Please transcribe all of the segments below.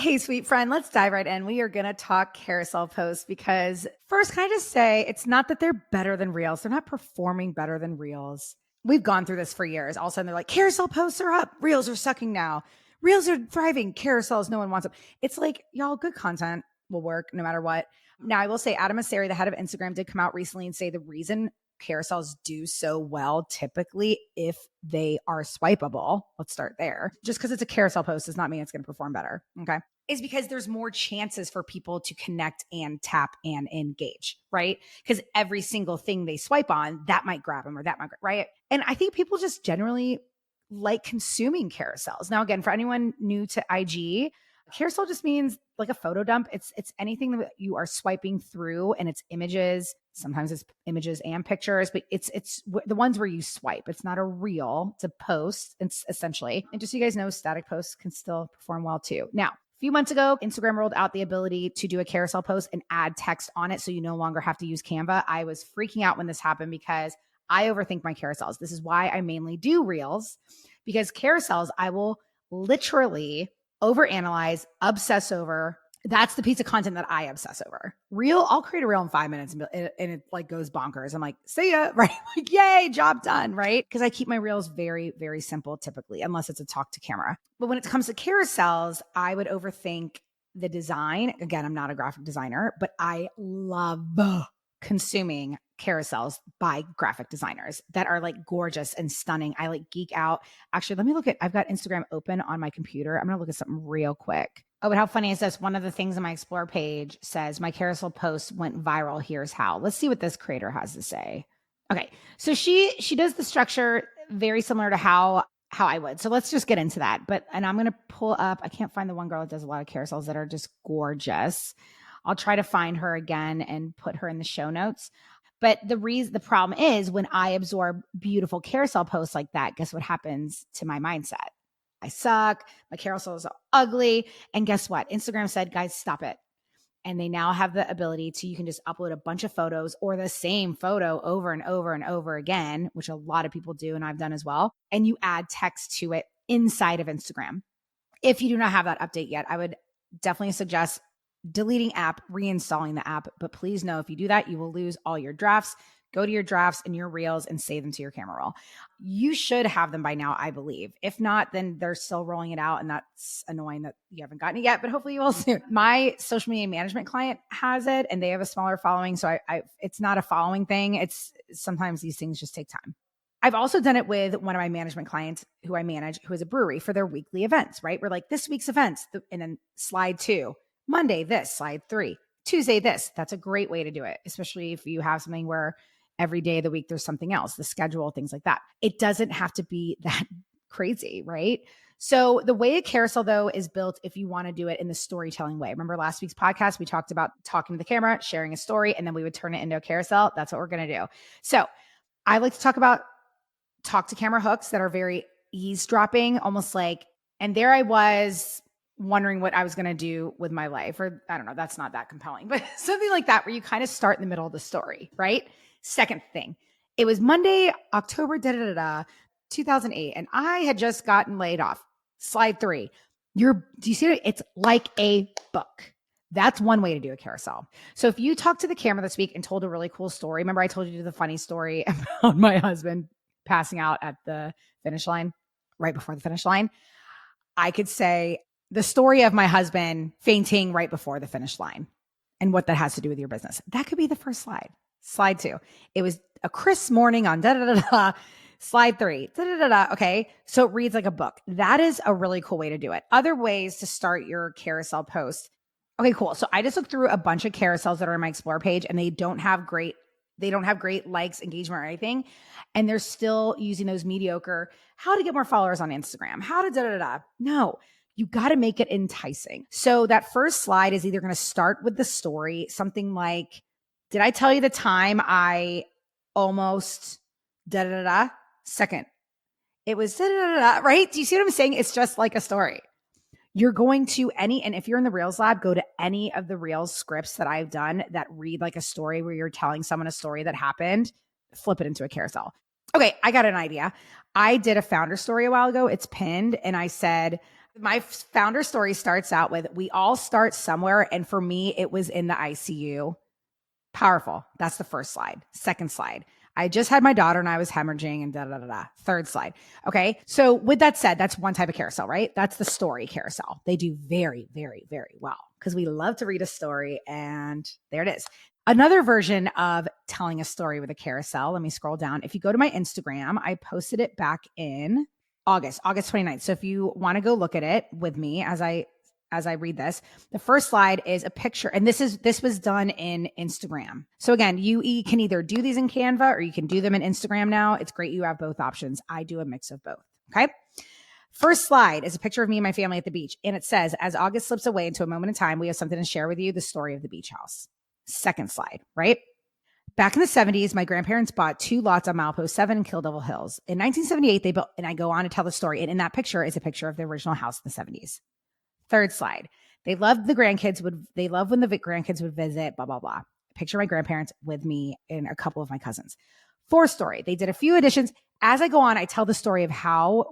Hey, sweet friend, let's dive right in. We are going to talk carousel posts because first, can I just say it's not that they're better than reels. They're not performing better than reels. We've gone through this for years. All of a sudden they're like, carousel posts are up. Reels are sucking now. Reels are thriving. Carousels, no one wants them. It's like, y'all, good content will work no matter what. Now, I will say Adam Mosseri, the head of Instagram, did come out recently and say the reason carousels do so well typically if they are swipeable. Let's start there. Just because it's a carousel post does not mean it's going to perform better. Okay. Is because there's more chances for people to connect and tap and engage, right? Because every single thing they swipe on, that might grab them or that might, right? And I think people just generally like consuming carousels. Now, again, for anyone new to IG, carousel just means like a photo dump. It's anything that you are swiping through and it's images. Sometimes it's images and pictures, but it's the ones where you swipe. It's not a reel, it's a post, it's essentially. And just so you guys know, static posts can still perform well too. Now, a few months ago, Instagram rolled out the ability to do a carousel post and add text on it so you no longer have to use Canva. I was freaking out when this happened because I overthink my carousels. This is why I mainly do reels, because carousels, I will literally overanalyze, obsess over. That's the piece of content that I obsess over. Reel, I'll create a reel in 5 minutes and it like goes bonkers. I'm like, see ya, right? Like, yay, job done, right? Because I keep my reels very, very simple typically, unless it's a talk to camera. But when it comes to carousels, I would overthink the design. Again, I'm not a graphic designer, but I love consuming carousels by graphic designers that are like gorgeous and stunning. I like geek out. Actually, let me look at, I've got Instagram open on my computer. I'm going to look at something real quick. Oh, but how funny is this? One of the things on my Explore page says my carousel post went viral. Here's how. Let's see what this creator has to say. Okay. So she does the structure very similar to how I would. So let's just get into that. And I'm going to pull up, I can't find the one girl that does a lot of carousels that are just gorgeous. I'll try to find her again and put her in the show notes. But the problem is when I absorb beautiful carousel posts like that, guess what happens to my mindset? I suck. My carousels are ugly. And guess what? Instagram said, guys, stop it. And they now have the ability to, you can just upload a bunch of photos or the same photo over and over and over again, which a lot of people do and I've done as well. And you add text to it inside of Instagram. If you do not have that update yet, I would definitely suggest deleting app, reinstalling the app. But please know if you do that, you will lose all your drafts. Go to your drafts and your reels and save them to your camera roll. You should have them by now, I believe. If not, then they're still rolling it out. And that's annoying that you haven't gotten it yet, but hopefully you will soon. My social media management client has it and they have a smaller following. So it's not a following thing. It's sometimes these things just take time. I've also done it with one of my management clients who I manage, who is a brewery, for their weekly events, right? We're like, this week's events, and then slide 2, Monday, this, slide 3, Tuesday, this. That's a great way to do it, especially if you have something where every day of the week there's something else, the schedule, things like that. It doesn't have to be that crazy, right? So the way a carousel, though, is built, if you want to do it in the storytelling way. Remember last week's podcast, we talked about talking to the camera, sharing a story, and then we would turn it into a carousel. That's what we're going to do. So I like to talk to camera hooks that are very eavesdropping, almost like, and there I was wondering what I was going to do with my life, or I don't know, that's not that compelling, but something like that where you kind of start in the middle of the story, right? Second thing, it was Monday, October 2008, and I had just gotten laid off. Slide 3. Do you see it? It's like a book. That's one way to do a carousel. So if you talk to the camera this week and told a really cool story, remember I told you the funny story about my husband passing out at the finish line, right before the finish line. I could say the story of my husband fainting right before the finish line and what that has to do with your business. That could be the first slide. Slide 2. It was a crisp morning on da-da-da-da. Slide 3. Da-da-da-da. Okay. So it reads like a book. That is a really cool way to do it. Other ways to start your carousel post. Okay, cool. So I just looked through a bunch of carousels that are on my Explore page and they don't have great likes, engagement, or anything. And they're still using those mediocre, how to get more followers on Instagram, how to da-da-da-da. No, you got to make it enticing. So that first slide is either going to start with the story, something like, did I tell you the time I almost da-da-da-da? Second, it was da-da-da-da, right? Do you see what I'm saying? It's just like a story. You're going to and if you're in the Reels Lab, go to any of the Reels scripts that I've done that read like a story where you're telling someone a story that happened, flip it into a carousel. Okay, I got an idea. I did a founder story a while ago. It's pinned. And I said, My founder story starts out with, we all start somewhere. And for me, it was in the ICU. Powerful. That's the first slide. Second slide. I just had my daughter and I was hemorrhaging and da da da da. Third slide. Okay. So with that said, that's one type of carousel, right? That's the story carousel. They do very, very, very well because we love to read a story, and there it is. Another version of telling a story with a carousel. Let me scroll down. If you go to my Instagram, I posted it back in August 29th. So if you want to go look at it with me as I read this, the first slide is a picture. And this was done in Instagram. So again, you can either do these in Canva or you can do them in Instagram now. It's great. You have both options. I do a mix of both. Okay. First slide is a picture of me and my family at the beach. And it says, as August slips away into a moment in time, we have something to share with you, the story of the beach house. Second slide, right? Back in the 70s, my grandparents bought 2 lots on Milepost 7 in Kill Devil Hills. In 1978, they built, and I go on to tell the story. And in that picture is a picture of the original house in the 70s. Third slide. They love when the grandkids would visit, blah, blah, blah. Picture my grandparents with me and a couple of my cousins. Fourth story. They did a few additions. As I go on, I tell the story of how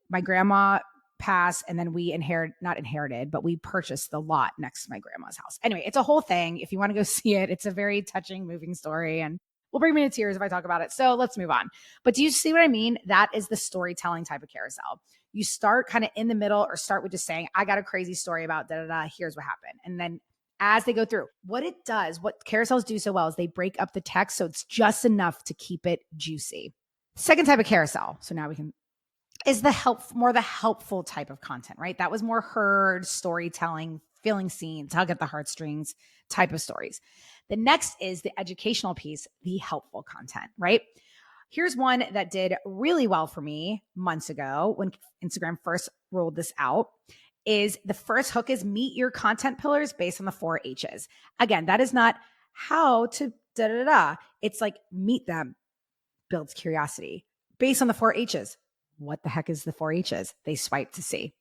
my grandma passed, and then we purchased the lot next to my grandma's house. Anyway, it's a whole thing. If you want to go see it, it's a very touching, moving story, and will bring me to tears if I talk about it. So let's move on. But do you see what I mean? That is the storytelling type of carousel. You start kind of in the middle, or start with just saying, I got a crazy story about da-da-da, here's what happened. And then as they go through, what carousels do so well is they break up the text so it's just enough to keep it juicy. Second type of carousel. So now is the helpful type of content, right? That was more heard, storytelling, feeling seen, tug at the heartstrings type of stories. The next is the educational piece, the helpful content, right? Here's one that did really well for me months ago when Instagram first rolled this out. Is the first hook is meet your content pillars based on the 4 H's. Again, that is not how to da-da-da. It's like meet them, builds curiosity. Based on the 4 H's. What the heck is the 4 H's? They swipe to see.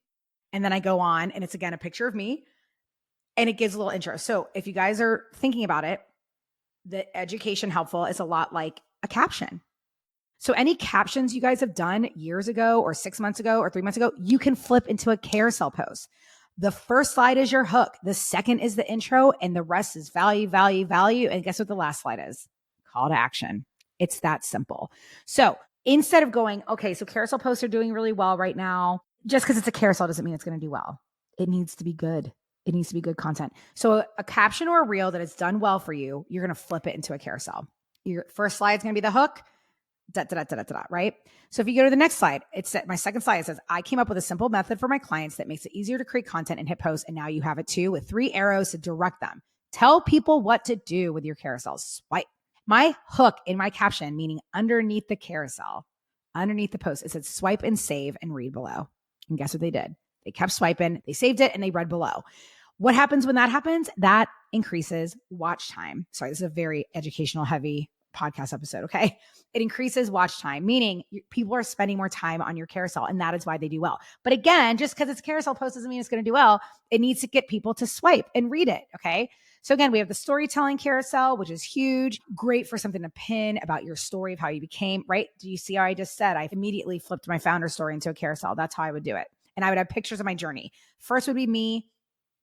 And then I go on, and it's again a picture of me, and it gives a little intro. So if you guys are thinking about it, the education helpful is a lot like a caption. So any captions you guys have done years ago or 6 months ago or 3 months ago, you can flip into a carousel post. The first slide is your hook. The second is the intro, and the rest is value, value, value. And guess what the last slide is? Call to action. It's that simple. So instead of going, okay, so carousel posts are doing really well right now. Just because it's a carousel doesn't mean it's going to do well. It needs to be good. It needs to be good content. So a caption or a reel that has done well for you, you're going to flip it into a carousel. Your first slide is going to be the hook, right? So if you go to the next slide, my second slide, it says, I came up with a simple method for my clients that makes it easier to create content and hit posts. And now you have it too, with 3 arrows to direct them. Tell people what to do with your carousels. Swipe. My hook in my caption, meaning underneath the carousel, underneath the post, it said swipe and save and read below. And guess what they did? They kept swiping, they saved it, and they read below. What happens when that happens? That increases watch time. Sorry, this is a very educational heavy podcast episode, okay? It increases watch time, meaning people are spending more time on your carousel, and that is why they do well. But again, just because it's a carousel post doesn't mean it's going to do well. It needs to get people to swipe and read it, okay? So again, we have the storytelling carousel, which is huge. Great for something to pin about your story of how you became, right? Do you see how I just said? I immediately flipped my founder story into a carousel. That's how I would do it. And I would have pictures of my journey. First would be me,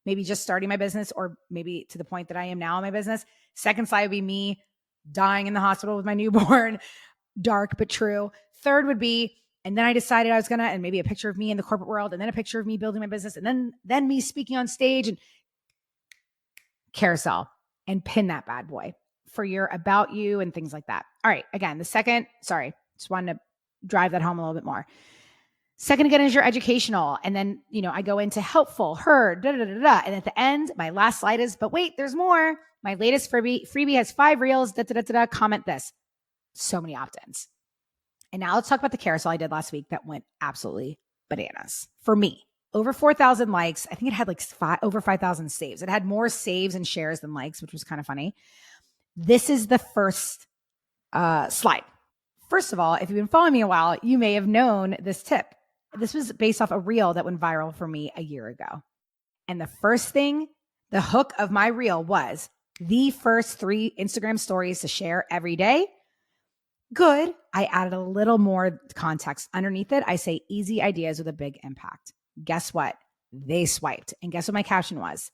maybe just starting my business, or maybe to the point that I am now in my business. Second slide would be me dying in the hospital with my newborn, dark but true. Third would be, and then I decided I was and maybe a picture of me in the corporate world, and then a picture of me building my business, and then me speaking on stage, and carousel, and pin that bad boy for your about you and things like that. All right. Again, just wanted to drive that home a little bit more. Second again is your educational. And then, I go into helpful, heard, da, da, da, da. And at the end, my last slide is, but wait, there's more. My latest freebie has 5 reels, da, da, da, da, da, comment this. So many opt-ins. And now let's talk about the carousel I did last week that went absolutely bananas for me. Over 4,000 likes. I think it had over 5,000 saves. It had more saves and shares than likes, which was kind of funny. This is the first slide. First of all, if you've been following me a while, you may have known this tip. This was based off a reel that went viral for me a year ago. And the first thing, the hook of my reel was the first 3 Instagram stories to share every day. Good. I added a little more context underneath it. I say easy ideas with a big impact. Guess what? They swiped. And guess what my caption was?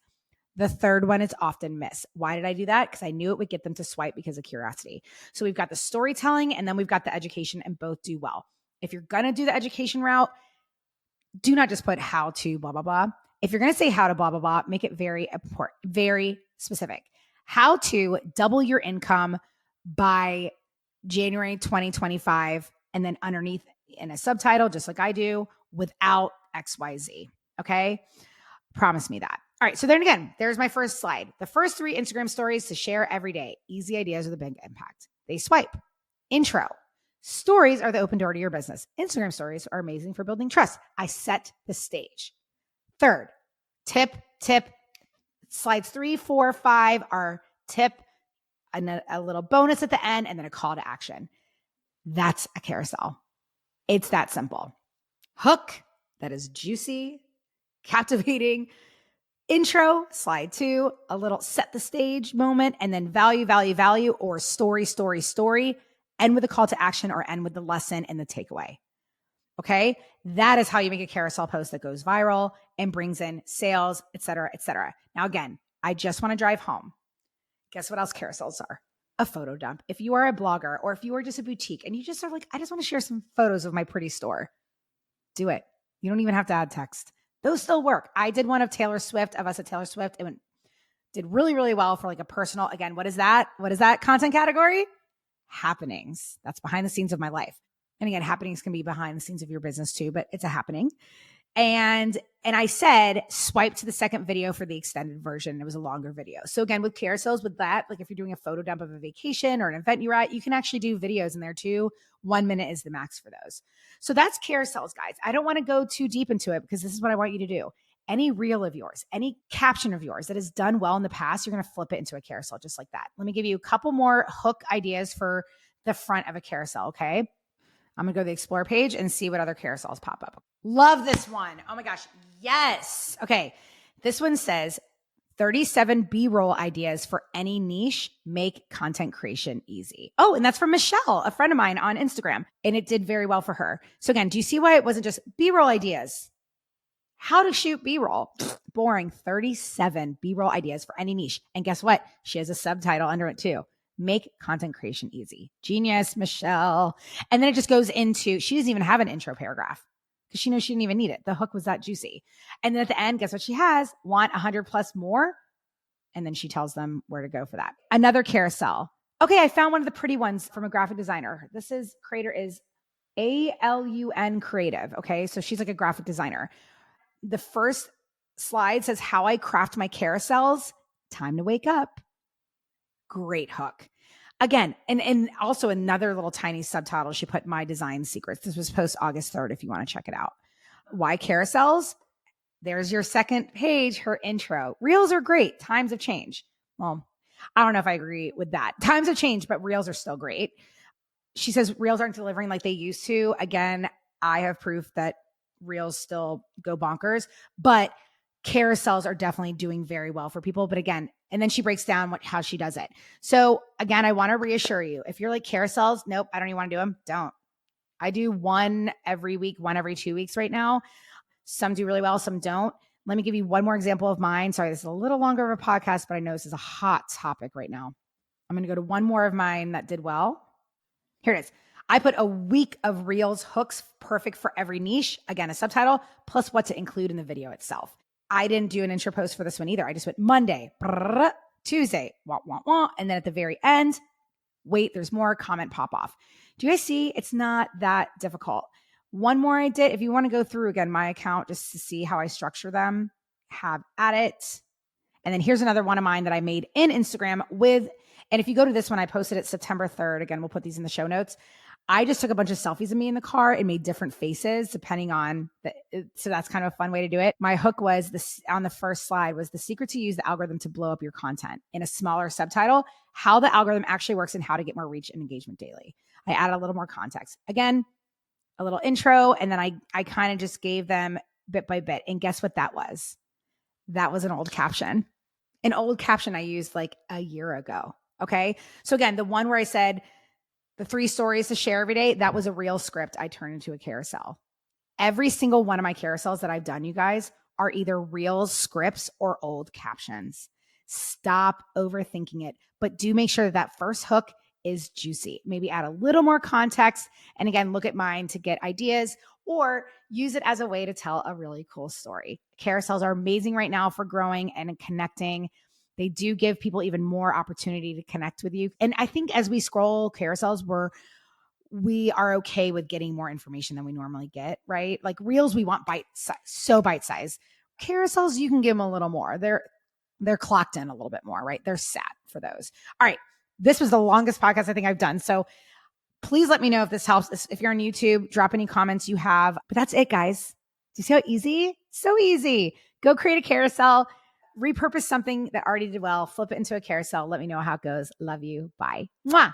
The third one is often missed. Why did I do that? Because I knew it would get them to swipe because of curiosity. So we've got the storytelling and then we've got the education, and both do well. If you're going to do the education route, do not just put how to blah, blah, blah. If you're going to say how to blah, blah, blah, make it very important, very specific. How to double your income by January 2025, and then underneath in a subtitle, just like I do, without XYZ. Okay. Promise me that. All right. So then again, there's my first slide. The first 3 Instagram stories to share every day. Easy ideas with a big impact. They swipe. Intro. Stories are the open door to your business. Instagram stories are amazing for building trust. I set the stage. Third, tip. Slides 3, 4, 5 are tip, and a little bonus at the end, and then a call to action. That's a carousel. It's that simple. Hook that is juicy, captivating. Intro, slide 2, a little set the stage moment, and then value, or story, end with a call to action or end with the lesson and the takeaway. Okay. That is how you make a carousel post that goes viral and brings in sales, et cetera, et cetera. Now, again, I just want to drive home. Guess what else carousels are? A photo dump. If you are a blogger or if you are just a boutique and you just are like, I just want to share some photos of my pretty store, do it. You don't even have to add text. Those still work. I did one of Taylor Swift, of us at Taylor Swift. It did really, really well for like a personal, again, what is that? What is that content category? Happenings. That's behind the scenes of my life. And again, happenings can be behind the scenes of your business too, but it's a happening. And I said, swipe to the second video for the extended version. It was a longer video. So again, with carousels, with that, like if you're doing a photo dump of a vacation or an event you're at, you can actually do videos in there too. 1 minute is the max for those. So that's carousels, guys. I don't want to go too deep into it because this is what I want you to do. Any reel of yours, any caption of yours that has done well in the past, you're going to flip it into a carousel just like that. Let me give you a couple more hook ideas for the front of a carousel, okay? I'm going to go to the Explore page and see what other carousels pop up. Love this one. Oh my gosh. Yes. Okay. This one says 37 B-roll ideas for any niche, make content creation easy. Oh, and that's from Michelle, a friend of mine on Instagram, and it did very well for her. So again, do you see why it wasn't just B-roll ideas? How to shoot B-roll. Boring. 37 B-roll ideas for any niche. And guess what? She has a subtitle under it too. Make content creation easy. Genius, Michelle. And then it just goes into, she doesn't even have an intro paragraph because she knows she didn't even need it. The hook was that juicy. And then at the end, guess what she has? Want 100 plus more? And then she tells them where to go for that. Another carousel. Okay, I found one of the pretty ones from a graphic designer. Creator is ALUN Creative. Okay, so she's like a graphic designer. The first slide says how I craft my carousels. Time to wake up. Great hook. Again, and also another little tiny subtitle, she put my design secrets. This was post August 3rd if you want to check it out. Why carousels? There's your second page, her intro. Reels are great. Times have changed. Well, I don't know if I agree with that. Times have changed, but reels are still great. She says reels aren't delivering like they used to. Again, I have proof that reels still go bonkers, but carousels are definitely doing very well for people. But again, and then she breaks down how she does it. So again, I want to reassure you, if you're like carousels, nope, I don't even want to do them. Don't. I do one every week, one every 2 weeks right now. Some do really well, some don't. Let me give you one more example of mine. Sorry, this is a little longer of a podcast, but I know this is a hot topic right now. I'm going to go to one more of mine that did well. Here it is. I put a week of reels, hooks, perfect for every niche. Again, a subtitle, plus what to include in the video itself. I didn't do an intro post for this one either. I just went Monday, Tuesday, and then at the very end, wait, there's more, comment pop off. Do you guys see? It's not that difficult. One more I did. If you want to go through again, my account just to see how I structure them, have at it. And then here's another one of mine that I made in Instagram with, and if you go to this one, I posted it September 3rd. Again, we'll put these in the show notes. I just took a bunch of selfies of me in the car and made different faces depending on so that's kind of a fun way to do it. My hook was this on the first slide was the secret to use the algorithm to blow up your content, in a smaller subtitle, how the algorithm actually works and how to get more reach and engagement daily. I added a little more context. Again, a little intro, and then I kind of just gave them bit by bit. And guess what that was? That was an old caption. An old caption I used like a year ago. Okay. So again, the one where I said the 3 stories to share every day, that was a real script I turned into a carousel. Every single one of my carousels that I've done, you guys, are either reels, scripts, or old captions. Stop overthinking it, but do make sure that first hook is juicy. Maybe add a little more context. And again, look at mine to get ideas or use it as a way to tell a really cool story. Carousels are amazing right now for growing and connecting. They do give people even more opportunity to connect with you. And I think as we scroll carousels, we are okay with getting more information than we normally get, right? Like reels, we want bite size, so bite size. Carousels, you can give them a little more. They're clocked in a little bit more, right? They're set for those. All right. This was the longest podcast I think I've done. So please let me know if this helps. If you're on YouTube, drop any comments you have. But that's it, guys. Do you see how easy? So easy. Go create a carousel, repurpose something that already did well, flip it into a carousel. Let me know how it goes. Love you. Bye. Mwah.